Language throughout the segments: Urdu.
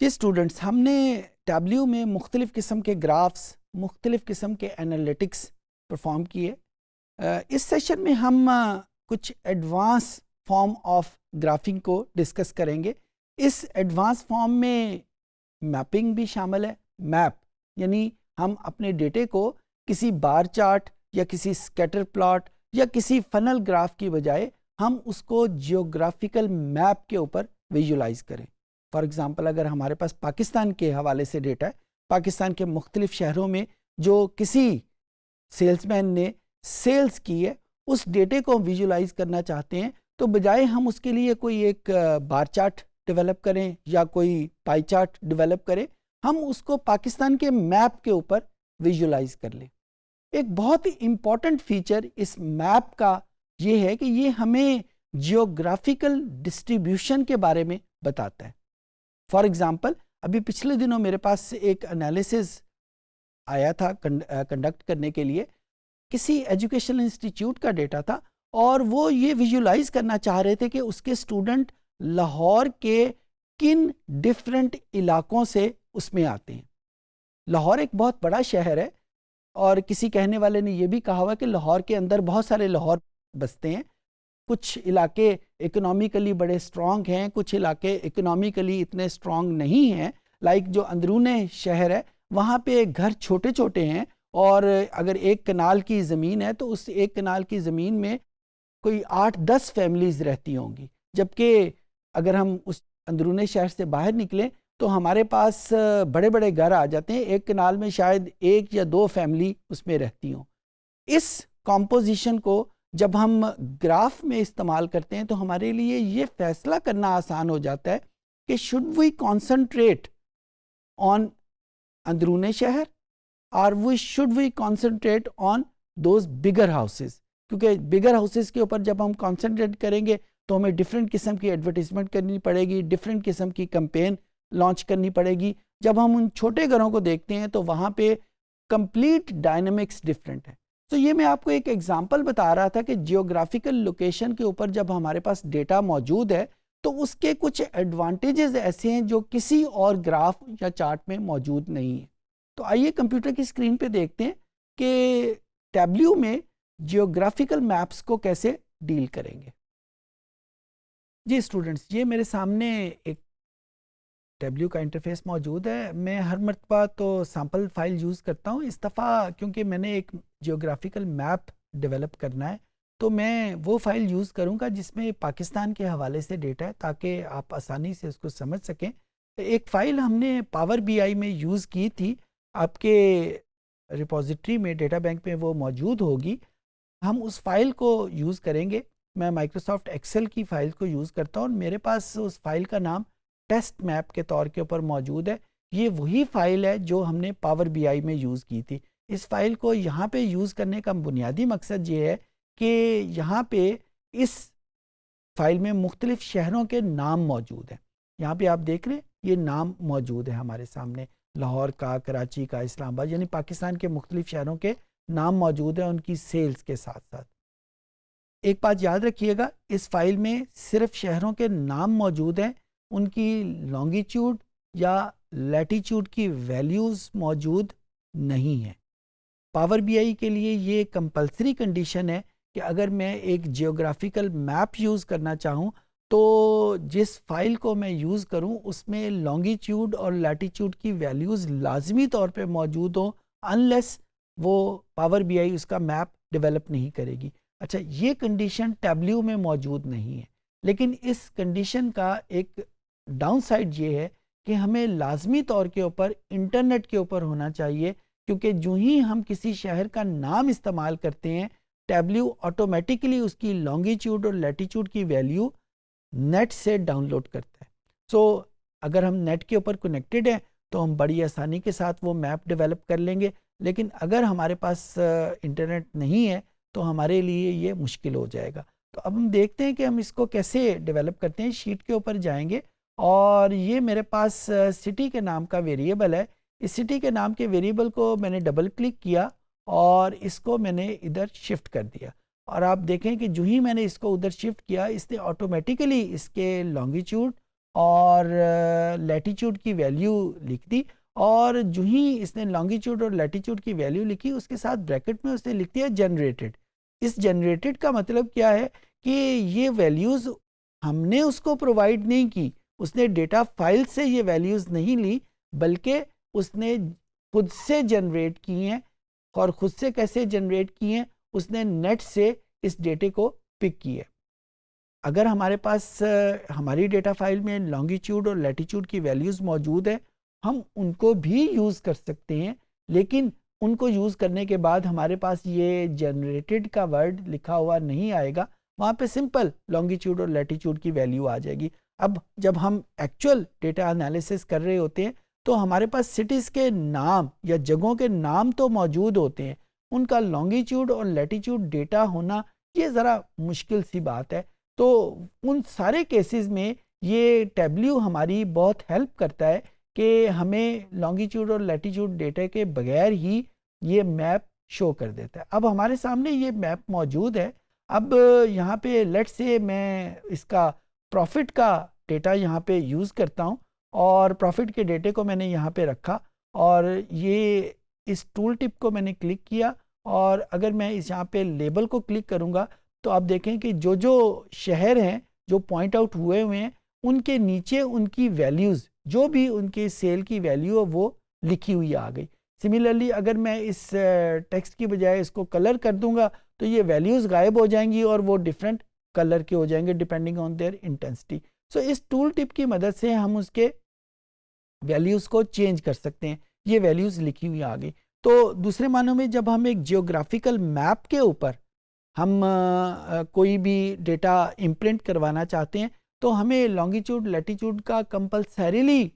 اسٹوڈنٹس، ہم نے ٹیبلیو میں مختلف قسم کے گرافس، مختلف قسم کے انالیٹکس پرفارم کیے. اس سیشن میں ہم کچھ ایڈوانس فارم آف گرافنگ کو ڈسکس کریں گے. اس ایڈوانس فارم میں میپنگ بھی شامل ہے. میپ یعنی ہم اپنے ڈیٹے کو کسی بار چارٹ یا کسی اسکیٹر پلاٹ یا کسی فنل گراف کی بجائے ہم اس کو جیوگرافیکل میپ کے اوپر ویژولائز کریں. فار ایگزامپل، اگر ہمارے پاس پاکستان کے حوالے سے ڈیٹا ہے، پاکستان کے مختلف شہروں میں جو کسی سیلز مین نے سیلز کی ہے، اس ڈیٹے کو ویژولائز کرنا چاہتے ہیں، تو بجائے ہم اس کے لیے کوئی ایک بار چارٹ ڈیولپ کریں یا کوئی پائی چارٹ ڈیولپ کریں، ہم اس کو پاکستان کے میپ کے اوپر ویژولائز کر لیں. ایک بہت ہی امپورٹنٹ فیچر اس میپ کا یہ ہے کہ یہ ہمیں جیوگرافیکل ڈسٹریبیوشن کے بارے میں بتاتا ہے. فار ایگزامپل، ابھی پچھلے دنوں میرے پاس ایک انالیسز آیا تھا کنڈکٹ کرنے کے لیے. کسی ایجوکیشنل انسٹیٹیوٹ کا ڈیٹا تھا اور وہ یہ ویژولائز کرنا چاہ رہے تھے کہ اس کے اسٹوڈنٹ لاہور کے کن ڈفرینٹ علاقوں سے اس میں آتے ہیں. لاہور ایک بہت بڑا شہر ہے اور کسی کہنے والے نے یہ بھی کہا ہوا کہ لاہور کے اندر بہت سارے لاہور بستے ہیں. کچھ علاقے اکنامیکلی بڑے سٹرونگ ہیں، کچھ علاقے اکنامیکلی اتنے سٹرونگ نہیں ہیں. لائک جو اندرون شہر ہے وہاں پہ گھر چھوٹے چھوٹے ہیں، اور اگر ایک کنال کی زمین ہے تو اس ایک کنال کی زمین میں کوئی 8-10 فیملیز رہتی ہوں گی. جبکہ اگر ہم اس اندرون شہر سے باہر نکلیں تو ہمارے پاس بڑے بڑے گھر آ جاتے ہیں، ایک کنال میں شاید 1 یا 2 فیملی اس میں رہتی ہوں. اس کمپوزیشن کو جب ہم گراف میں استعمال کرتے ہیں تو ہمارے لیے یہ فیصلہ کرنا آسان ہو جاتا ہے کہ شوڈ وی کانسنٹریٹ آن اندرون شہر اور should we concentrate on those bigger houses. کیونکہ بگر ہاؤسز کے اوپر جب ہم کانسنٹریٹ کریں گے تو ہمیں ڈفرینٹ قسم کی ایڈورٹیزمنٹ کرنی پڑے گی، ڈفرینٹ قسم کی کمپین لانچ کرنی پڑے گی. جب ہم ان چھوٹے گھروں کو دیکھتے ہیں تو وہاں پہ کمپلیٹ ڈائنامکس ڈفرینٹ ہے. تو یہ میں آپ کو ایک ایگزامپل بتا رہا تھا کہ جیوگرافیکل لوکیشن کے اوپر جب ہمارے پاس ڈیٹا موجود ہے تو اس کے کچھ ایڈوانٹیجز ایسے ہیں جو کسی اور گراف یا چارٹ میں موجود نہیں ہیں. تو آئیے کمپیوٹر کی اسکرین پہ دیکھتے ہیں کہ ٹیبلیو میں جیوگرافیکل میپس کو کیسے ڈیل کریں گے. جی اسٹوڈنٹس، یہ میرے سامنے ایک ٹیبلیو کا انٹرفیس موجود ہے. میں ہر مرتبہ تو سیمپل فائل یوز کرتا ہوں. اس دفعہ کیونکہ میں نے ایک جیوگرافیکل میپ ڈیولپ کرنا ہے تو میں وہ فائل یوز کروں گا جس میں پاکستان کے حوالے سے ڈیٹا ہے تاکہ آپ آسانی سے اس کو سمجھ سکیں. ایک فائل ہم نے پاور بی آئی میں یوز کی تھی، آپ کے ریپوزیٹری میں ڈیٹا بینک میں وہ موجود ہوگی. ہم اس فائل کو یوز کریں گے. میں مائکروسافٹ ایکسل کی فائل کو یوز کرتا ہوں اور میرے پاس اس فائل کا نام ٹیسٹ میپ کے طور کے اوپر موجود ہے. یہ وہی فائل ہے جو ہم نے پاور بی آئی میں یوز کی تھی. اس فائل کو یہاں پہ یوز کرنے کا بنیادی مقصد یہ ہے کہ یہاں پہ اس فائل میں مختلف شہروں کے نام موجود ہیں. یہاں پہ آپ دیکھ رہے ہیں یہ نام موجود ہے ہمارے سامنے، لاہور کا، کراچی کا، اسلام آباد، یعنی پاکستان کے مختلف شہروں کے نام موجود ہیں ان کی سیلز کے ساتھ ساتھ. ایک بات یاد رکھیے گا، اس فائل میں صرف شہروں کے نام موجود ہیں، ان کی لانگیچیوڈ یا لیٹیچیوڈ کی ویلیوز موجود نہیں ہیں. پاور بی آئی کے لیے یہ کمپلسری کنڈیشن ہے کہ اگر میں ایک جیوگرافیکل میپ یوز کرنا چاہوں تو جس فائل کو میں یوز کروں اس میں لانگیچیوڈ اور لیٹیچیوڈ کی ویلیوز لازمی طور پہ موجود ہوں، انلیس وہ پاور بی آئی اس کا میپ ڈیولپ نہیں کرے گی. اچھا، یہ کنڈیشن ٹیبلیو میں موجود نہیں ہے، لیکن اس کنڈیشن کا ایک ڈاؤن سائڈ یہ ہے کہ ہمیں لازمی طور کے اوپر انٹرنیٹ کے اوپر ہونا چاہیے، کیونکہ جو ہی ہم کسی شہر کا نام استعمال کرتے ہیں ٹیبلیو آٹومیٹکلی اس کی لانگیچیوڈ اور لیٹیچیوڈ کی ویلیو نیٹ سے ڈاؤن لوڈ کرتا ہے. سو اگر ہم نیٹ کے اوپر کنیکٹڈ ہیں تو ہم بڑی آسانی کے ساتھ وہ میپ ڈیولپ کر لیں گے، لیکن اگر ہمارے پاس انٹرنیٹ نہیں ہے تو ہمارے لیے یہ مشکل ہو جائے گا. تو اب ہم دیکھتے ہیں کہ ہم اس کو کیسے ڈیولپ کرتے ہیں. شیٹ کے اوپر جائیں گے اور یہ میرے پاس سٹی کے نام کا ویریبل ہے. اس سٹی کے نام کے ویریبل کو میں نے ڈبل کلک کیا اور اس کو میں نے ادھر شفٹ کر دیا, اور آپ دیکھیں کہ جو ہی میں نے اس کو ادھر شفٹ کیا اس نے آٹومیٹیکلی اس کے لانگیچیوڈ اور لیٹیچیوڈ کی ویلیو لکھ دی, اور جو ہی اس نے لانگیچیوڈ اور لیٹیچیوڈ کی ویلیو لکھی اس کے ساتھ بریکٹ میں اس نے لکھ دیا جنریٹڈ. اس جنریٹڈ کا مطلب کیا ہے کہ یہ ویلیوز ہم نے اس کو پرووائڈ نہیں کی, اس نے ڈیٹا فائل سے یہ ویلیوز نہیں لی بلکہ اس نے خود سے جنریٹ کی ہیں. اور خود سے کیسے جنریٹ کی ہیں, اس نے نیٹ سے اس ڈیٹے کو پک کی ہے. اگر ہمارے پاس ہماری ڈیٹا فائل میں لانگیچیوڈ اور لیٹیچیوڈ کی ویلیوز موجود ہیں, ہم ان کو بھی یوز کر سکتے ہیں, لیکن ان کو یوز کرنے کے بعد ہمارے پاس یہ جنریٹڈ کا ورڈ لکھا ہوا نہیں آئے گا, وہاں پہ سمپل لانگیچیوڈ اور لیٹیچیوڈ کی ویلیو آ جائے گی. اب جب ہم ایکچوئل ڈیٹا انالیسس کر رہے ہوتے ہیں تو ہمارے پاس سٹیز کے نام یا جگہوں کے نام تو موجود ہوتے ہیں, ان کا لانگیچیوڈ اور لیٹیچیوڈ ڈیٹا ہونا یہ ذرا مشکل سی بات ہے. تو ان سارے کیسز میں یہ ٹیبلیو ہماری بہت ہیلپ کرتا ہے کہ ہمیں لانگیچیوڈ اور لیٹیچیوڈ ڈیٹا کے بغیر ہی یہ میپ شو کر دیتا ہے. اب ہمارے سامنے یہ میپ موجود ہے. اب یہاں پہ لیٹ سے میں اس کا پروفٹ کا ڈیٹا یہاں پہ یوز کرتا ہوں, اور پروفٹ کے ڈیٹے کو میں نے یہاں پہ رکھا, اور یہ اس ٹول ٹپ کو میں نے کلک کیا, اور اگر میں اس یہاں پہ لیبل کو کلک کروں گا تو آپ دیکھیں کہ جو جو شہر ہیں جو پوائنٹ آؤٹ ہوئے ہوئے ہیں ان کے نیچے ان کی ویلیوز جو بھی ان کے سیل کی ویلیو وہ لکھی ہوئی آ گئی. سملرلی اگر میں اس ٹیکسٹ کی بجائے اس کو کلر کر دوں گا تو یہ ویلیوز غائب ہو جائیں گی اور وہ ڈفرینٹ کلر کے ہو جائیں گے depending on their intensity. So اس ٹول ٹپ کی مدد سے ہم اس کے ویلیوز کو چینج کر سکتے ہیں. یہ ویلیوز لکھی ہوئی آ گئی. تو دوسرے معنوں میں جب ہم ایک جیوگرافیکل میپ کے اوپر ہم کوئی بھی ڈیٹا امپرنٹ کروانا چاہتے ہیں تو ہمیں لانگیچیوڈ لیٹیچیوڈ کا کمپلسریلی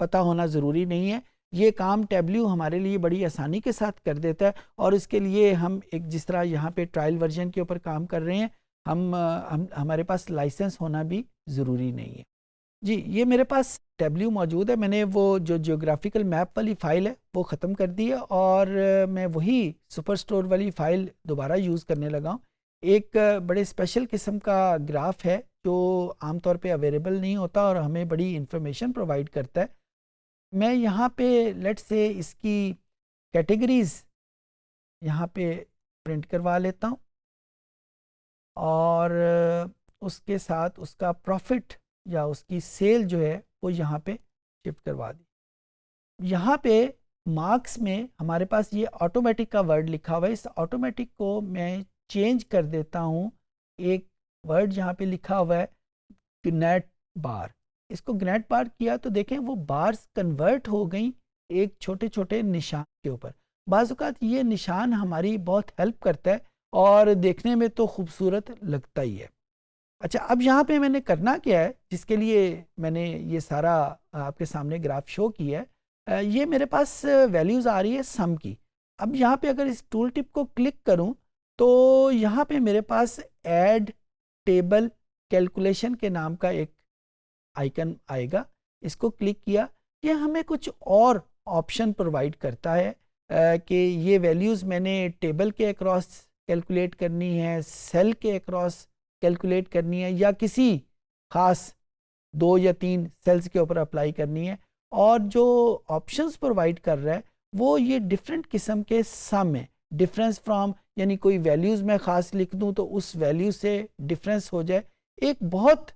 پتہ ہونا ضروری نہیں ہے. یہ کام ٹیبلیو ہمارے لیے بڑی آسانی کے ساتھ کر دیتا ہے, اور اس کے لیے ہم ایک جس طرح یہاں پہ ٹرائل ورژن کے اوپر کام کر رہے ہیں, ہمارے پاس لائسنس ہونا بھی ضروری نہیں ہے. جی یہ میرے پاس ٹیبلیو موجود ہے. میں نے وہ جو جیوگرافیکل میپ والی فائل ہے وہ ختم کر دی ہے, اور میں وہی سپر سٹور والی فائل دوبارہ یوز کرنے لگا ہوں. ایک بڑے اسپیشل قسم کا گراف ہے جو عام طور پہ اویلیبل نہیں ہوتا اور ہمیں بڑی انفارمیشن پرووائڈ کرتا ہے. میں یہاں پہ لیٹ سے اس کی کیٹیگریز یہاں پہ پرنٹ کروا لیتا ہوں, اور اس کے ساتھ اس کا پروفٹ یا اس کی سیل جو ہے وہ یہاں پہ شفٹ کروا دی. یہاں پہ مارکس میں ہمارے پاس یہ آٹومیٹک کا ورڈ لکھا ہوا ہے. اس آٹومیٹک کو میں چینج کر دیتا ہوں. ایک ورڈ یہاں پہ لکھا ہوا ہے گنیٹ بار. اس کو گنیٹ بار کیا تو دیکھیں وہ بارز کنورٹ ہو گئیں ایک چھوٹے چھوٹے نشان کے اوپر. بعض اوقات یہ نشان ہماری بہت ہیلپ کرتا ہے اور دیکھنے میں تو خوبصورت لگتا ہی ہے. اچھا اب یہاں پہ میں نے کرنا کیا ہے جس کے لیے میں نے یہ سارا آپ کے سامنے گراف شو کیا ہے. یہ میرے پاس ویلیوز آ رہی ہے سم کی. اب یہاں پہ اگر اس ٹول ٹپ کو کلک کروں تو یہاں پہ میرے پاس ایڈ ٹیبل کیلکولیشن کے نام کا ایک آئیکن آئے گا. اس کو کلک کیا, یہ ہمیں کچھ اور آپشن پرووائڈ کرتا ہے کہ یہ ویلیوز میں نے ٹیبل کے اکراس کیلکولیٹ کرنی ہے, سیل کے اکراس کیلکولیٹ کرنی ہے, یا کسی خاص 2 یا 3 سیلز کے اوپر اپلائی کرنی ہے. اور جو آپشنز پرووائڈ کر رہا ہے وہ یہ ڈفرینٹ قسم کے سم ہیں. ڈفرینس فرام یعنی کوئی ویلیوز میں خاص لکھ دوں تو اس ویلیو سے ڈفرینس ہو جائے. ایک بہت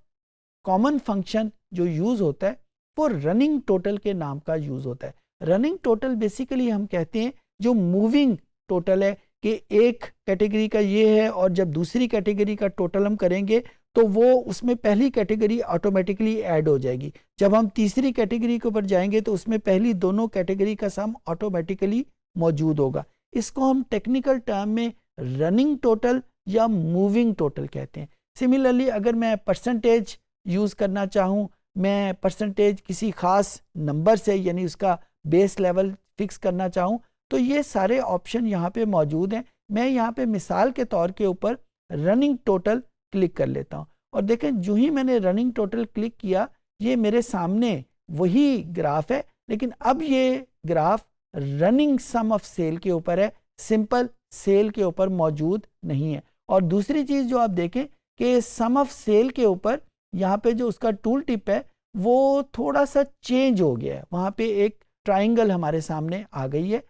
کامن فنکشن جو یوز ہوتا ہے وہ رننگ ٹوٹل کے نام کا یوز ہوتا ہے. رننگ ٹوٹل بیسیکلی ہم کہتے ہیں جو موونگ ٹوٹل ہے کہ ایک کیٹیگری کا یہ ہے اور جب دوسری کیٹیگری کا ٹوٹل ہم کریں گے تو وہ اس میں پہلی کیٹیگری آٹومیٹکلی ایڈ ہو جائے گی. جب ہم تیسری کیٹیگری کے اوپر جائیں گے تو اس میں پہلی دونوں کیٹیگری کا سم آٹومیٹکلی موجود ہوگا. اس کو ہم ٹیکنیکل ٹرم میں رننگ ٹوٹل یا موونگ ٹوٹل کہتے ہیں. سملرلی اگر میں پرسنٹیج یوز کرنا چاہوں, میں پرسنٹیج کسی خاص نمبر سے یعنی اس کا بیس لیول فکس کرنا چاہوں تو یہ سارے آپشن یہاں پہ موجود ہیں. میں یہاں پہ مثال کے طور کے اوپر رننگ ٹوٹل کلک کر لیتا ہوں اور دیکھیں جو ہی میں نے رننگ ٹوٹل کلک کیا یہ میرے سامنے وہی گراف ہے، لیکن اب یہ graph running sum of sale کے اوپر ہے، سمپل سیل کے اوپر موجود نہیں ہے۔ اور دوسری چیز جو آپ دیکھیں کہ سم آف سیل کے اوپر یہاں پہ جو اس کا ٹول ٹپ ہے وہ تھوڑا سا چینج ہو گیا ہے، وہاں پہ ایک ٹرائنگل ہمارے سامنے آ گئی ہے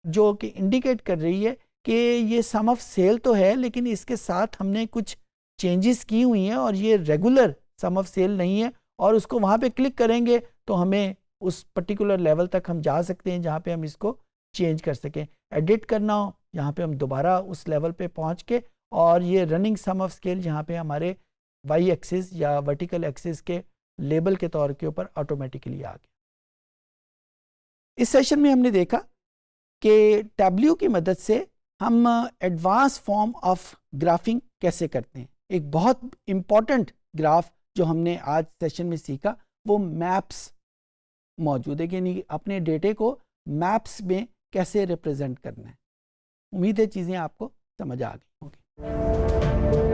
جو کہ انڈیکیٹ کر رہی ہے کہ یہ سم آف سیل تو ہے لیکن اس کے ساتھ ہم نے کچھ چینجز کی ہوئی ہیں اور یہ ریگولر سم آف سیل نہیں ہے، اور اس کو وہاں پہ کلک کریں گے تو ہمیں اس پرٹیکولر لیول تک ہم جا سکتے ہیں جہاں پہ ہم اس کو چینج کر سکیں۔ ایڈٹ کرنا ہو یہاں پہ ہم دوبارہ اس لیول پہ پہنچ کے اور یہ رننگ سم آف اسکیل یہاں پہ ہمارے وائی ایکسس یا ورٹیکل ایکسس کے لیبل کے طور کے اوپر آٹومیٹکلی آ گیا۔ اس سیشن میں ہم نے دیکھا کہ ٹیبلیو کی مدد سے ہم ایڈوانس فارم آف گرافنگ کیسے کرتے ہیں۔ ایک بہت امپورٹنٹ گراف جو ہم نے آج سیشن میں سیکھا وہ میپس موجود ہے، یعنی اپنے ڈیٹے کو میپس میں کیسے ریپرزینٹ کرنا ہے۔ امید ہے چیزیں آپ کو سمجھ آ گئی ہوں گی۔